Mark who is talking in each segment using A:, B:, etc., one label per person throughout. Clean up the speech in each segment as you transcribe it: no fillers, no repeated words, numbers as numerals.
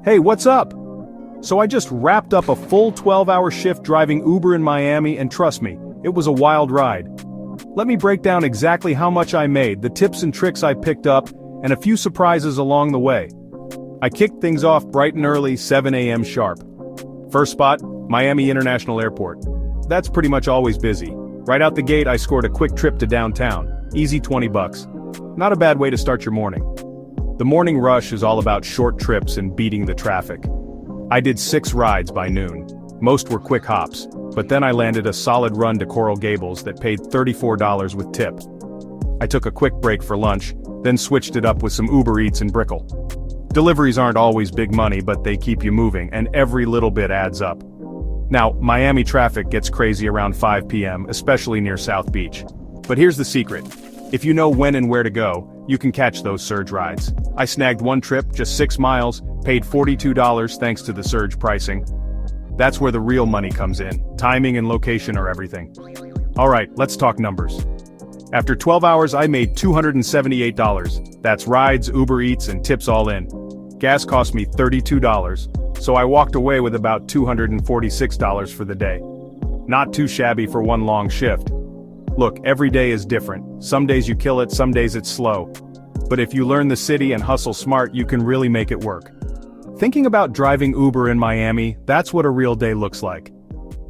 A: Hey, what's up? So I just wrapped up a full 12-hour shift driving Uber in Miami, and trust me, it was a wild ride. Let me break down exactly how much I made, the tips and tricks I picked up, and a few surprises along the way. I kicked things off bright and early, 7 a.m. sharp. First spot, Miami International Airport. That's pretty much always busy. Right out the gate I scored a quick trip to downtown, easy $20. Not a bad way to start your morning. The morning rush is all about short trips and beating the traffic. I did 6 rides by noon. Most were quick hops, but then I landed a solid run to Coral Gables that paid $34 with tip. I took a quick break for lunch, then switched it up with some Uber Eats and Brickle. Deliveries aren't always big money, but they keep you moving, and every little bit adds up. Now, Miami traffic gets crazy around 5 p.m., especially near South Beach. But here's the secret. If you know when and where to go, you can catch those surge rides. I snagged one trip, just 6 miles, paid $42 thanks to the surge pricing. That's where the real money comes in. Timing and location are everything. Alright, let's talk numbers. After 12 hours I made $278. That's rides, Uber Eats, and tips all in. Gas cost me $32, so I walked away with about $246 for the day. Not too shabby for one long shift. Look, every day is different. Some days you kill it, some days it's slow. But if you learn the city and hustle smart, you can really make it work. Thinking about driving Uber in Miami, that's what a real day looks like.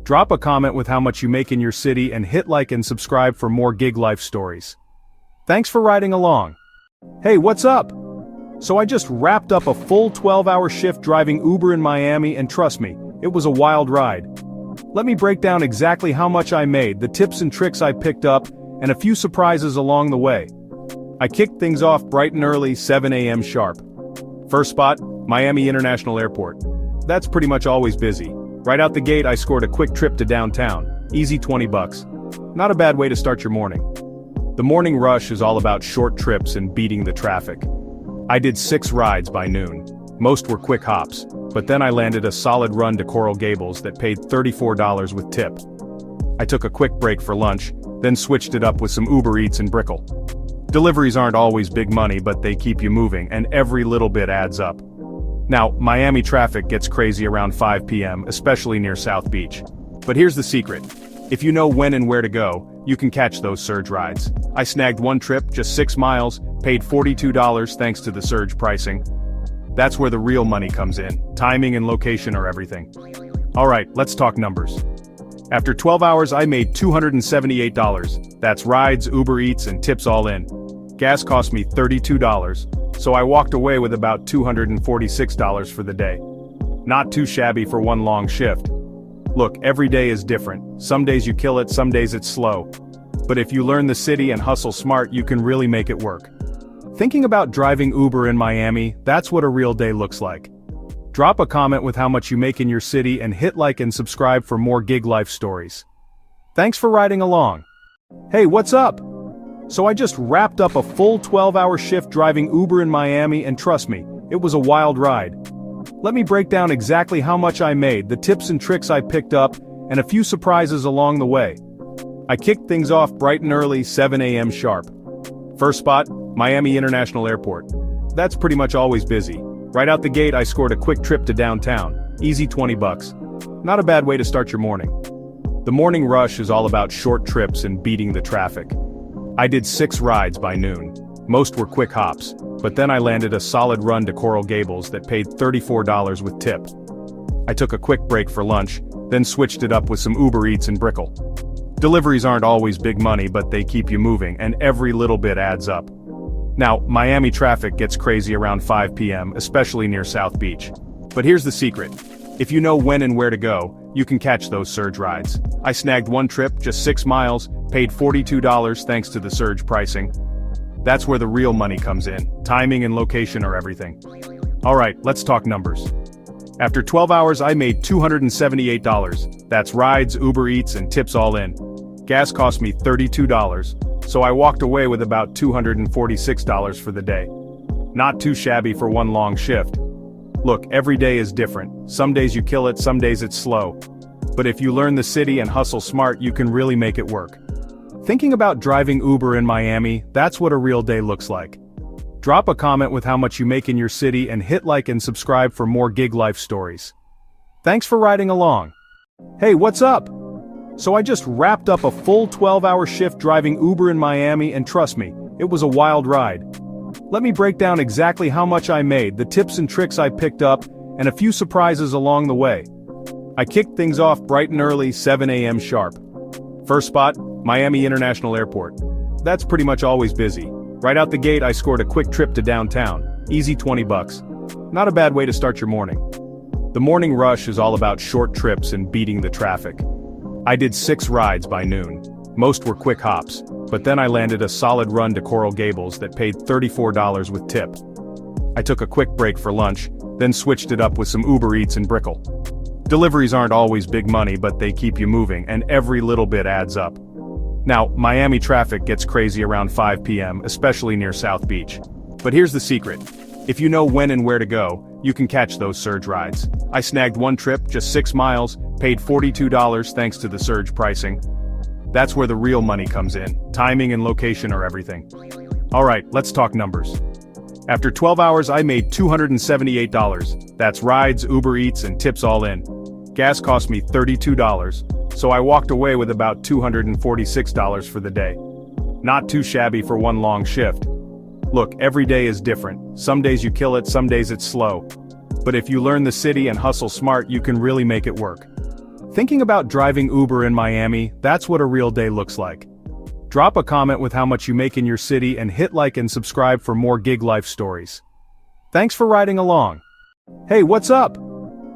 A: Drop a comment with how much you make in your city and hit like and subscribe for more gig life stories. Thanks for riding along. Hey, what's up? So I just wrapped up a full 12-hour shift driving Uber in Miami, and trust me, it was a wild ride. Let me break down exactly how much I made, the tips and tricks I picked up, and a few surprises along the way. I kicked things off bright and early, 7 a.m. sharp. First spot, Miami International Airport. That's pretty much always busy. Right out the gate I scored a quick trip to downtown, easy $20. Not a bad way to start your morning. The morning rush is all about short trips and beating the traffic. I did 6 rides by noon. Most were quick hops, but then I landed a solid run to Coral Gables that paid $34 with tip. I took a quick break for lunch, then switched it up with some Uber Eats and Brickle. Deliveries aren't always big money, but they keep you moving, and every little bit adds up. Now, Miami traffic gets crazy around 5 p.m., especially near South Beach. But here's the secret. If you know when and where to go, you can catch those surge rides. I snagged one trip, just 6 miles, paid $42 thanks to the surge pricing. That's where the real money comes in. Timing and location are everything. Alright, let's talk numbers. After 12 hours I made $278. That's rides, Uber Eats, and tips all in. Gas cost me $32, so I walked away with about $246 for the day. Not too shabby for one long shift. Look, every day is different. Some days you kill it, some days it's slow. But if you learn the city and hustle smart, you can really make it work. Thinking about driving Uber in Miami, that's what a real day looks like. Drop a comment with how much you make in your city and hit like and subscribe for more gig life stories. Thanks for riding along. Hey, what's up? So I just wrapped up a full 12-hour shift driving Uber in Miami, and trust me, it was a wild ride. Let me break down exactly how much I made, the tips and tricks I picked up, and a few surprises along the way. I kicked things off bright and early, 7 a.m. sharp. First spot, Miami International Airport. That's pretty much always busy. Right out the gate I scored a quick trip to downtown, easy $20. Not a bad way to start your morning. The morning rush is all about short trips and beating the traffic. I did 6 rides by noon. Most were quick hops, but then I landed a solid run to Coral Gables that paid $34 with tip. I took a quick break for lunch, then switched it up with some Uber Eats and Brickle. Deliveries aren't always big money, but they keep you moving, and every little bit adds up. Now, Miami traffic gets crazy around 5 p.m., especially near South Beach. But here's the secret. If you know when and where to go, you can catch those surge rides. I snagged one trip, just 6 miles, paid $42 thanks to the surge pricing. That's where the real money comes in. Timing and location are everything. Alright, let's talk numbers. After 12 hours I made $278. That's rides, Uber Eats, and tips all in. Gas cost me $32, so I walked away with about $246 for the day. Not too shabby for one long shift. Look, every day is different. Some days you kill it, some days it's slow. But if you learn the city and hustle smart, you can really make it work. Thinking about driving Uber in Miami, that's what a real day looks like. Drop a comment with how much you make in your city and hit like and subscribe for more gig life stories. Thanks for riding along. Hey, what's up? So I just wrapped up a full 12-hour shift driving Uber in Miami, and trust me, it was a wild ride. Let me break down exactly how much I made, the tips and tricks I picked up, and a few surprises along the way. I kicked things off bright and early, 7 a.m. sharp. First spot, Miami International Airport. That's pretty much always busy. Right out the gate I scored a quick trip to downtown, easy $20. Not a bad way to start your morning. The morning rush is all about short trips and beating the traffic. I did 6 rides by noon. Most were quick hops, but then I landed a solid run to Coral Gables that paid $34 with tip. I took a quick break for lunch, then switched it up with some Uber Eats and Brickle. Deliveries aren't always big money, but they keep you moving, and every little bit adds up. Now, Miami traffic gets crazy around 5 p.m., especially near South Beach. But here's the secret. If you know when and where to go, you can catch those surge rides. I snagged one trip, just 6 miles, paid $42 thanks to the surge pricing. That's where the real money comes in. Timing and location are everything. Alright, let's talk numbers. After 12 hours I made $278. That's rides, Uber Eats, and tips all in. Gas cost me $32. So I walked away with about $246 for the day. Not too shabby for one long shift. Look, every day is different. Some days you kill it, some days it's slow. But if you learn the city and hustle smart, you can really make it work. Thinking about driving Uber in Miami, that's what a real day looks like. Drop a comment with how much you make in your city and hit like and subscribe for more gig life stories. Thanks for riding along. Hey, what's up?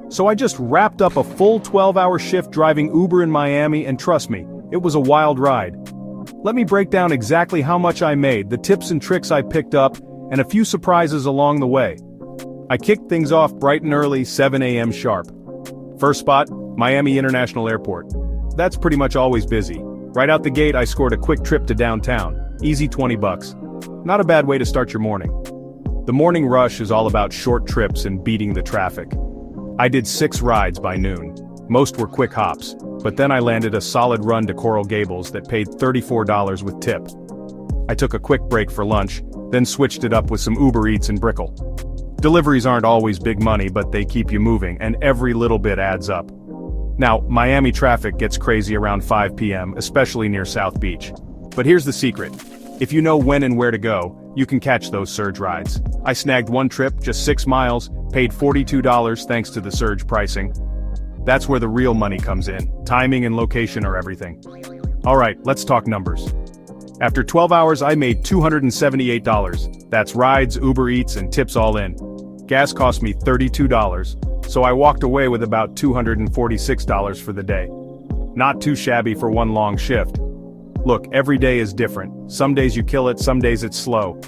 A: So I just wrapped up a full 12-hour shift driving Uber in Miami, and trust me, it was a wild ride. Let me break down exactly how much I made, the tips and tricks I picked up, and a few surprises along the way. I kicked things off bright and early, 7 a.m. sharp. First spot, Miami International Airport. That's pretty much always busy. Right out the gate I scored a quick trip to downtown, easy $20. Not a bad way to start your morning. The morning rush is all about short trips and beating the traffic. I did 6 rides by noon. Most were quick hops, but then I landed a solid run to Coral Gables that paid $34 with tip. I took a quick break for lunch, then switched it up with some Uber Eats and Brickle. Deliveries aren't always big money, but they keep you moving, and every little bit adds up. Now, Miami traffic gets crazy around 5 p.m., especially near South Beach. But here's the secret. If you know when and where to go, you can catch those surge rides. I snagged one trip, just 6 miles, paid $42 thanks to the surge pricing. That's where the real money comes in. Timing and location are everything. Alright, let's talk numbers. After 12 hours I made $278. That's rides, Uber Eats, and tips all in. Gas cost me $32, so I walked away with about $246 for the day. Not too shabby for one long shift. Look, every day is different. Some days you kill it, some days it's slow.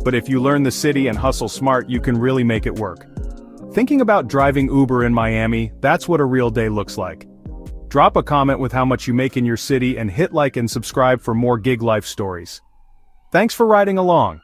A: But if you learn the city and hustle smart, you can really make it work. Thinking about driving Uber in Miami, that's what a real day looks like. Drop a comment with how much you make in your city and hit like and subscribe for more gig life stories. Thanks for riding along.